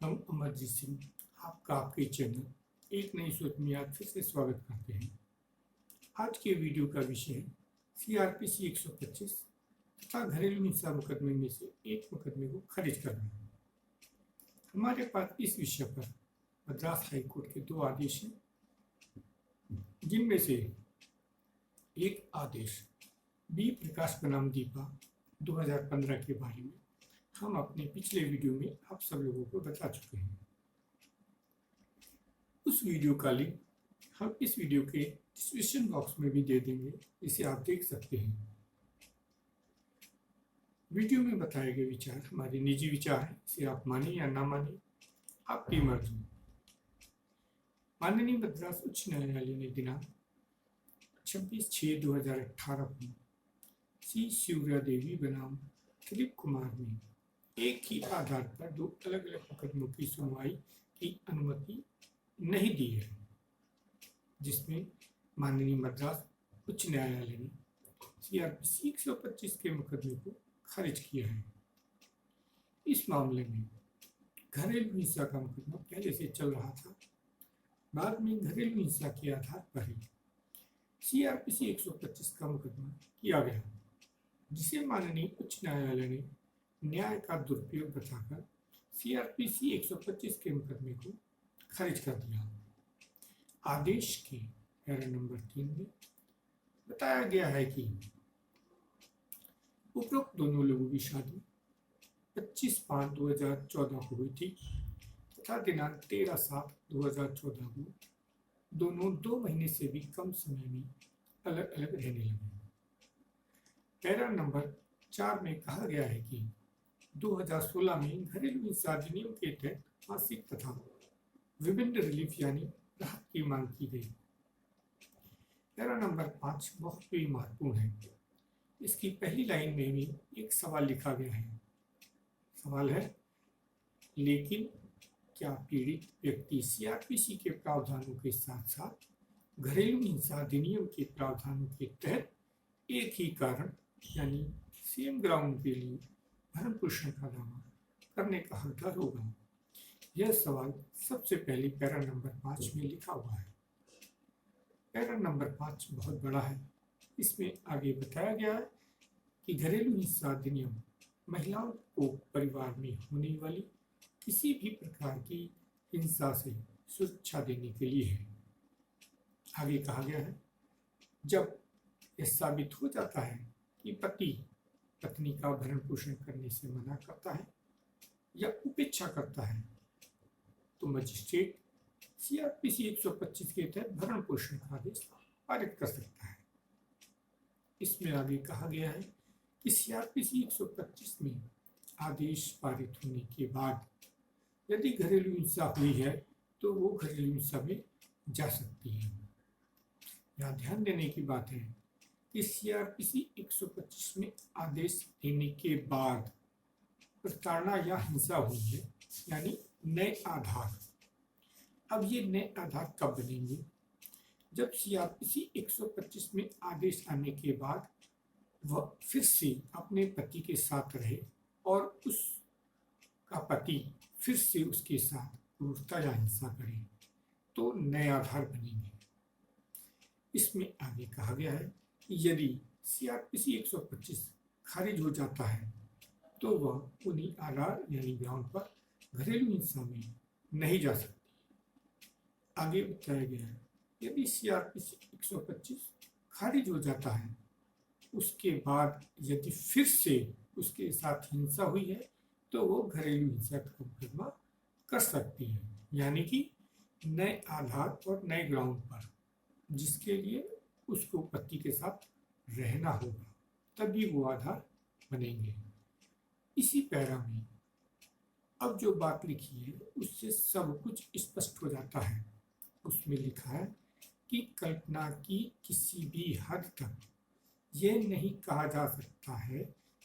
हम अमरजीत सिंह आपका आपके चैनल एक नई सोच में आज फिर से स्वागत करते हैं। आज के वीडियो का विषय है CRPC 125 तथा घरेलू हिंसा मुकदमे में से एक मुकदमे को खारिज करना। हमारे पास इस विषय पर मद्रास हाई कोर्ट के 2 आदेश हैं, जिनमें से एक आदेश बी प्रकाश बनाम दीपा 2015 के बारे में हम अपने पिछले वीडियो में आप सब लोगों को बता चुके हैं। उस वीडियो का लिंक हम इस वीडियो के डिस्क्रिप्शन बॉक्स में भी दे देंगे, इसे आप देख सकते हैं। वीडियो में बताए गए विचार हमारे निजी विचार हैं, इसे आप माने या ना माने, आपकी मर्जी। माननीय मद्रास उच्च न्यायालय ने दिनांक 26/6/2018 को सी शिवरा देवी बनाम दिलीप कुमार में एक ही आधार पर 2 अलग अलग मुकदमों की सुनवाई की अनुमति नहीं दी है, जिसमें माननीय मद्रास उच्च न्यायालय ने CRPC 125 के मुकदमे को खारिज किया है। इस मामले में घरेलू हिंसा का मुकदमा पहले से चल रहा था। बाद में घरेलू हिंसा के आधार पर ही CRPC 125 का मुकदमा किया गया, जिसे माननीय उच्च न्यायालय ने न्याय का दुरुपयोग बताकर CRPC 125 के मुकदमे को खारिज कर दिया। आदेश के पैरा नंबर 3 में बताया गया है कि उपरोक्त दोनों लोगों की शादी 25/5/2014 को हुई थी तथा दिनांक 13/7/2014 को दोनों 2 महीने से भी कम समय में अलग अलग रहने लगे। पैरा नंबर 4 में कहा गया है कि 2016 में घरेलू हिंसा अधिनियम के तहत मासिक तथा विभिन्न रिलीफ यानी राहत की मांग की गई। पैरा नंबर 5 बहुत ही महत्वपूर्ण है। इसकी पहली लाइन में भी एक सवाल लिखा गया है। सवाल है, लेकिन क्या पीड़ित व्यक्ति CRPC के प्रावधानों के साथ साथ घरेलू हिंसा अधिनियम के प्रावधानों के तहत एक ही कारण यानी सेम ग्राउंड के लिए भरण पोषण का दावा करने का हकदार होगा? यह सवाल सबसे पहले पैरा नंबर 5 में लिखा हुआ है। पैरा नंबर 5 बहुत बड़ा है। इसमें आगे बताया गया है कि घरेलू हिंसा अधिनियम महिलाओं को परिवार में होने वाली किसी भी प्रकार की हिंसा से सुरक्षा देने के लिए है। आगे कहा गया है, जब यह साबित हो जाता है कि पति पत्नी का भरण पोषण करने से मना करता है या उपेक्षा करता है, तो मजिस्ट्रेट CRPC 125 के तहत भरण पोषण का आदेश पारित कर सकता है। इसमें आगे कहा गया है कि CRPC 125 में आदेश पारित होने के बाद यदि घरेलू हिंसा हुई है तो वो घरेलू हिंसा में जा सकती है। यहाँ ध्यान देने की बात है कि CRPC 125 में आदेश देने के बाद प्रताड़ना या हिंसा हुई है, यानी नए आधार। अब ये नए आधार कब बनेंगे? जब CRPC 125 में आदेश आने के बाद वह फिर से अपने पति के साथ रहे और उसका पति फिर से उसके साथ क्रूरता या हिंसा करे, तो नए आधार बनेंगे। इसमें आगे कहा गया है कि यदि CRPC 125 खारिज हो जाता है तो वह उन्हीं आधार यानी ग्राउंड पर घरेलू हिंसा में नहीं जा सकती। आगे बताया गया है, यदि CRPC 125 खारिज हो जाता है, उसके बाद यदि फिर से उसके साथ हिंसा हुई है तो वो घरेलू हिंसा का मुकदमा कर सकती है, यानी कि नए आधार और नए ग्राउंड पर, जिसके लिए उसको पति के साथ रहना होगा, तभी वो आधार बनेंगे। इसी पैरा में अब जो बात लिखी है उससे सब कुछ स्पष्ट हो जाता है। उसमें लिखा है कि कल्पना की किसी भी हद तक यह नहीं कहा जा सकता है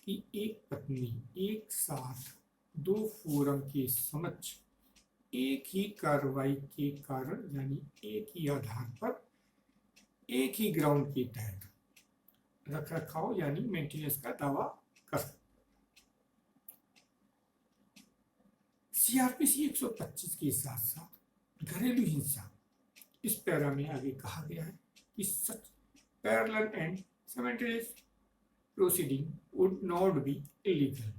कि एक पत्नी एक साथ 2 फोरम के समक्ष एक ही कार्रवाई के कारण यानी एक ही आधार पर एक ही ग्राउंड के तहत रखरखाव यानी मेंटेनेंस का दावा कर सकती। सीआरपीसी 125 के साथ साथ घरेलू हिंसा इस पैरा में आगे कहा गया है कि such parallel and simultaneous proceeding would not be illegal,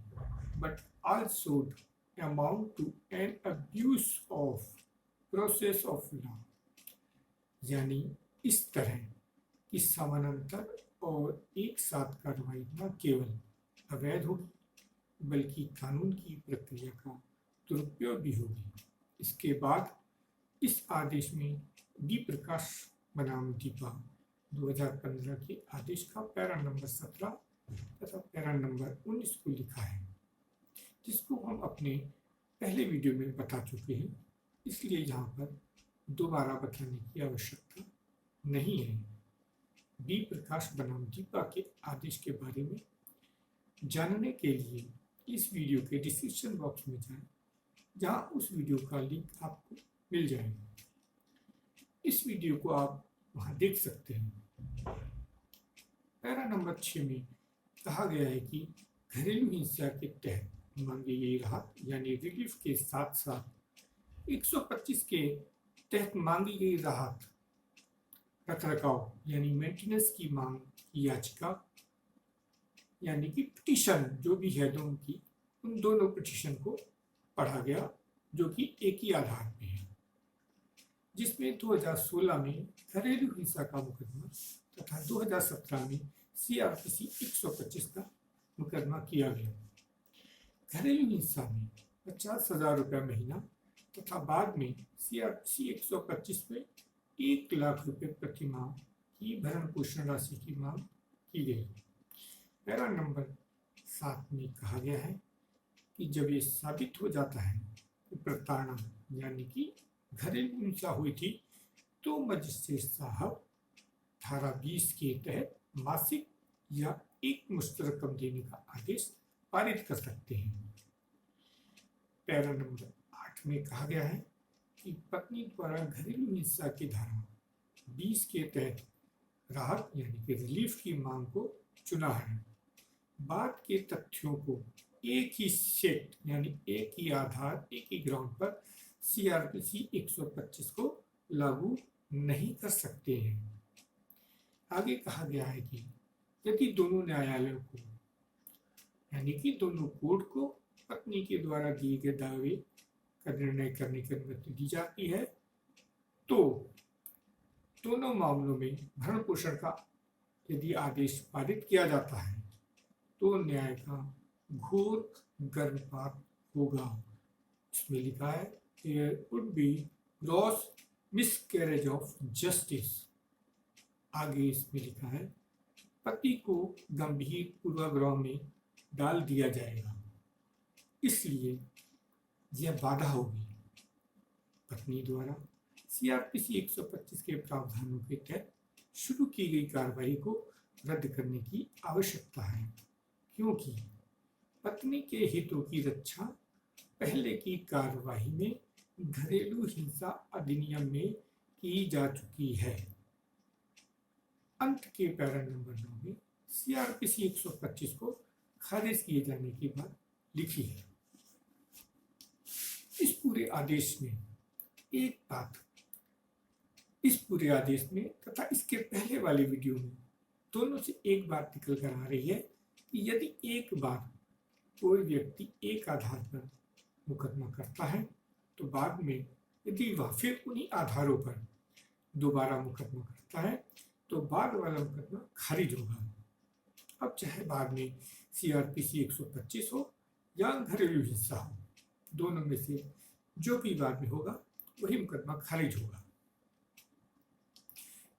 but also amount to an abuse of process of law. यानी इस तरह की समानांतर और एक साथ कार्रवाई न केवल अवैध होगी बल्कि कानून की प्रक्रिया का दुरुपयोग भी होगी। इसके बाद इस आदेश में डी प्रकाश बनाम दीपा 2015 के आदेश का पैरा नंबर 17 तथा पैरा नंबर 19 को लिखा है, जिसको हम अपने पहले वीडियो में बता चुके हैं, इसलिए यहाँ पर दोबारा बताने की आवश्यकता नहीं है। बी प्रकाश बनाम दीपा के आदेश के बारे में जानने के लिए इस वीडियो के डिस्क्रिप्शन बॉक्स में जाएं, जहाँ उस वीडियो का लिंक आपको मिल जाएगा। इस वीडियो को आप वहाँ देख सकते हैं। पैरा नंबर 6 में कहा गया है कि घरेलू हिंसा के तहत मांगी गई राहत यानी रिलीफ के साथ साथ 125 के तहत मांगी गई राहत रखरखाव यानी मेंटेनेंस की मांग की याचिका यानी कि पिटीशन जो भी है दोनों की, उन दोनों पिटीशन को पढ़ा गया जो कि एक ही आधार पे है, जिसमें 2016 में घरेलू हिंसा का मुकदमा तथा 2017 में सीआरपीसी 125 का मुकदमा किया गया। घरेलू हिंसा में 50,000 रुपये महीना तथा बाद में सीआरपीसी 125 में 1 लाख रुपये प्रति माह की भरण पोषण राशि की मांग की गई। पैरा नंबर 7 में कहा गया है कि जब ये साबित हो जाता है कि प्रताड़ना यानी कि घरेलू हिंसा हुई थी तो मजिस्ट्रेट साहब धारा 20 के तहत मासिक या एक मुश्त रकम देने का आदेश पारित कर सकते हैं। पैरा नंबर 8 में कहा गया है कि पत्नी द्वारा घरेलू हिंसा की धारा 20 के तहत राहत यानी कि रिलीफ की मांग को चुना है। बाद के तथ्यों को एक ही सेट यानी एक ही आधार एक ही ग्राउंड पर सीआरपीसी 125 को लागू नहीं कर सकते हैं। आगे कहा गया है कि यदि दोनों न्यायालयों को यानी कि दोनों कोर्ट को पत्नी के द्वारा दिए गए दावे का निर्णय करने की अनुमति दी जाती है तो दोनों मामलों में भरण पोषण का यदि आदेश पारित किया जाता है तो न्याय का घोर गर्भपात होगा। इसमें लिखा है there would be gross miscarriage of justice। आगे इसमें लिखा है पति को गंभीर पूर्वाग्रह में डाल दिया जाएगा, इसलिए यह बाधा होगी। पत्नी द्वारा सीआरपीसी 125 के प्रावधानों के तहत शुरू की गई कार्रवाई को रद्द करने की आवश्यकता है, क्योंकि पत्नी के हितों की रक्षा पहले की कार्रवाई में घरेलू हिंसा अधिनियम में की जा चुकी है। अंत के पैरा नंबर 9 में सीआरपीसी 125 को खारिज किए जाने की बात लिखी है। इस पूरे आदेश में एक बात इस पूरे आदेश में तथा इसके पहले वाले वीडियो में दोनों से एक बात निकल कर आ रही है कि यदि एक बार कोई व्यक्ति एक आधार पर मुकदमा करता है तो बाद में यदि वह फिर उन्हीं आधारों पर दोबारा मुकदमा करता है तो बाद वाला मुकदमा खारिज होगा। अब चाहे बाद में सीआरपीसी 125 हो या घरेलू हिंसा हो, दोनों में से जो भी बाद में होगा वही मुकदमा खारिज होगा।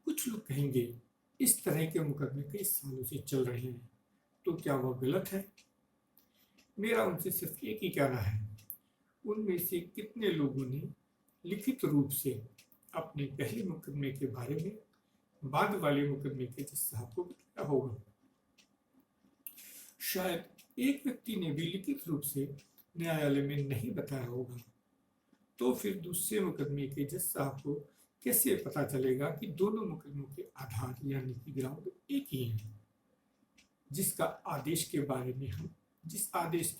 कुछ लोग कहेंगे इस तरह के मुकदमे कई सालों से चल रहे हैं तो क्या वह गलत है? मेरा उनसे सिर्फ एक ही कहना है, उनमें से कितने लोगों ने लिखित रूप से अपने पहले मुकदमे के बारे में बाद वाले मुकदमे के जज साहब को बताया होगा? शायद एक व्यक्ति ने भी लिखित रूप से न्यायालय में नहीं बताया होगा, तो फिर दूसरे मुकदमे के जज साहब को कैसे पता चलेगा कि दोनों मुकदमों के आधार यानी कि ग्राउंड एक ही है? जिस आदेश के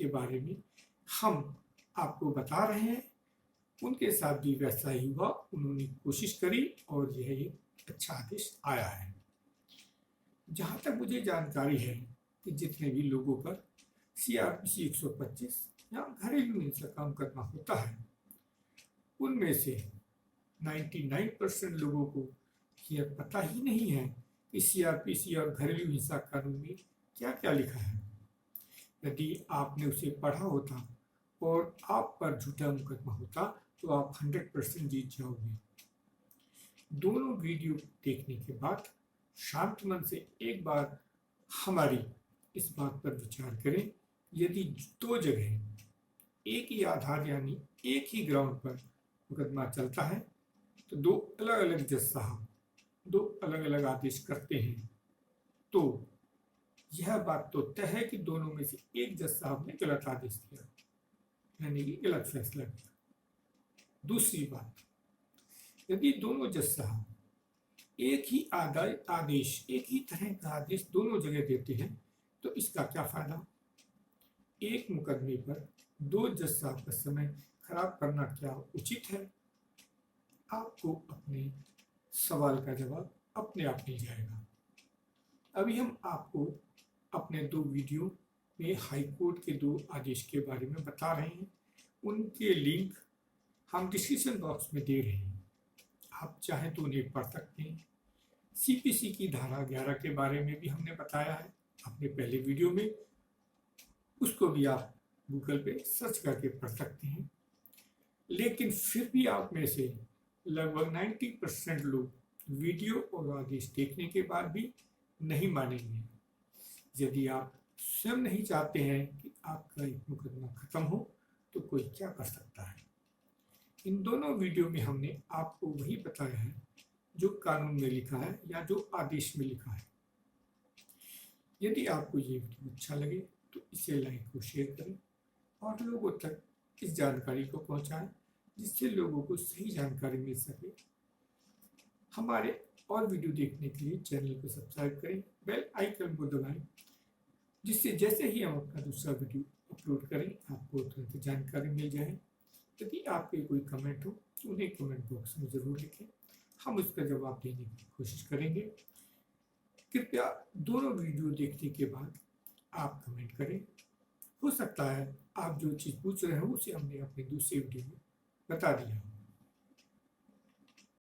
बारे में हम आपको बता रहे हैं उनके साथ भी वैसा ही हुआ। उन्होंने कोशिश करी और यह एक अच्छा आदेश आया है। जहाँ तक मुझे जानकारी है कि जितने भी लोगों पर CRPC 125 या घरेलू हिंसा का मुकदमा होता है, उनमें से 99% लोगों को यह पता ही नहीं है कि CRPC और घरेलू हिंसा कानून में क्या क्या लिखा है। यदि आपने उसे पढ़ा होता और आप पर झूठा मुकदमा होता तो आप 100% जीत जाओगे। दोनों वीडियो देखने के बाद शांत मन से एक बार हमारी इस बात पर विचार करें। यदि दो जगह एक ही आधार यानी एक ही ग्राउंड पर मुकदमा चलता है तो दो अलग अलग जज साहब दो अलग अलग आदेश करते हैं, तो यह बात तो तय है कि दोनों में से एक जज साहब ने गलत आदेश दिया, यानी कि गलत फैसला किया। दूसरी बात, यदि दोनों जज साहब एक ही आदेश एक ही तरह का आदेश दोनों जगह देते हैं तो इसका क्या फायदा। एक मुकदमे पर दो जज साहब का समय खराब करना क्या उचित है। आपको अपने सवाल का जवाब अपने आप मिल जाएगा। अभी हम आपको अपने दो वीडियो में हाई कोर्ट के दो आदेश के बारे में बता रहे हैं। उनके लिंक हम डिस्क्रिप्शन बॉक्स में दे रहे हैं, आप चाहें तो उन्हें पढ़ सकते हैं। CPC की धारा 11 के बारे में भी हमने बताया है अपने पहले वीडियो में, उसको भी आप गूगल पे सर्च करके पढ़ सकते हैं। लेकिन फिर भी आप में से लगभग 90% लोग वीडियो और आदेश देखने के बाद भी नहीं मानेंगे। यदि आप स्वयं नहीं चाहते हैं कि आपका एक मुकदमा खत्म हो तो कोई क्या कर सकता है। इन दोनों वीडियो में हमने आपको वही बताया है जो कानून में लिखा है या जो आदेश में लिखा है। यदि आपको ये वीडियो अच्छा लगे तो इसे लाइक और शेयर करें और लोगों तक इस जानकारी को पहुंचाएं, जिससे लोगों को सही जानकारी मिल सके। हमारे और वीडियो देखने के लिए चैनल को सब्सक्राइब करें, बेल आइकन को दबाएं, जिससे जैसे ही हम अपना दूसरा वीडियो अपलोड करें आपको तुरंत जानकारी मिल जाए। यदि आपके कोई कमेंट हो तो उन्हें कमेंट बॉक्स में ज़रूर लिखें, हम उसका जवाब देने की कोशिश करेंगे। कृपया दोनों वीडियो देखने के बाद आप कमेंट करें। हो सकता है आप जो चीज़ पूछ रहे हो उसे हमने अपने दूसरे वीडियो में बता दिया।